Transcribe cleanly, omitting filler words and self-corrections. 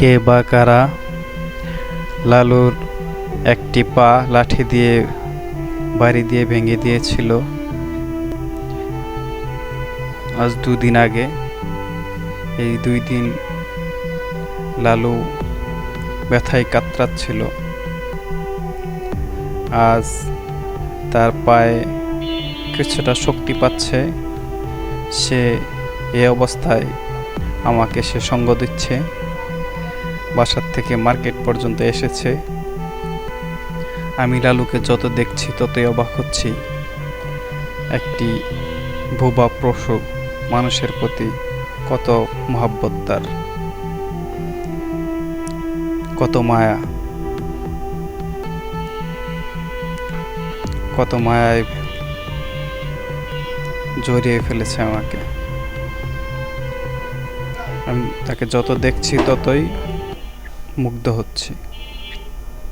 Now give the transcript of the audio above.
কে বা কারা লালুর একটি পা লাঠি দিয়ে বাড়ি দিয়ে ভেঙে দিয়েছিল আজ 2 দিন আগে। এই 2 দিন লালু ব্যথায় কাতরাচ্ছিল। আজ তার পায়ে কিছুটা শক্তি পাচ্ছে। সে এই অবস্থায় আমাকে সঙ্গ দিচ্ছে। বাসার থেকে মার্কেট পর্যন্ত এসেছে। আমি লালুকে যত দেখছি ততই অবাক হচ্ছি। একটি বোবা পশু মানুষের প্রতি কত মহব্বত তার, কত মায়া, কত মায়ায় জড়িয়ে ফেলেছে আমাকে। আমি তাকে যত দেখছি ততই মুগ্ধ হচ্ছি।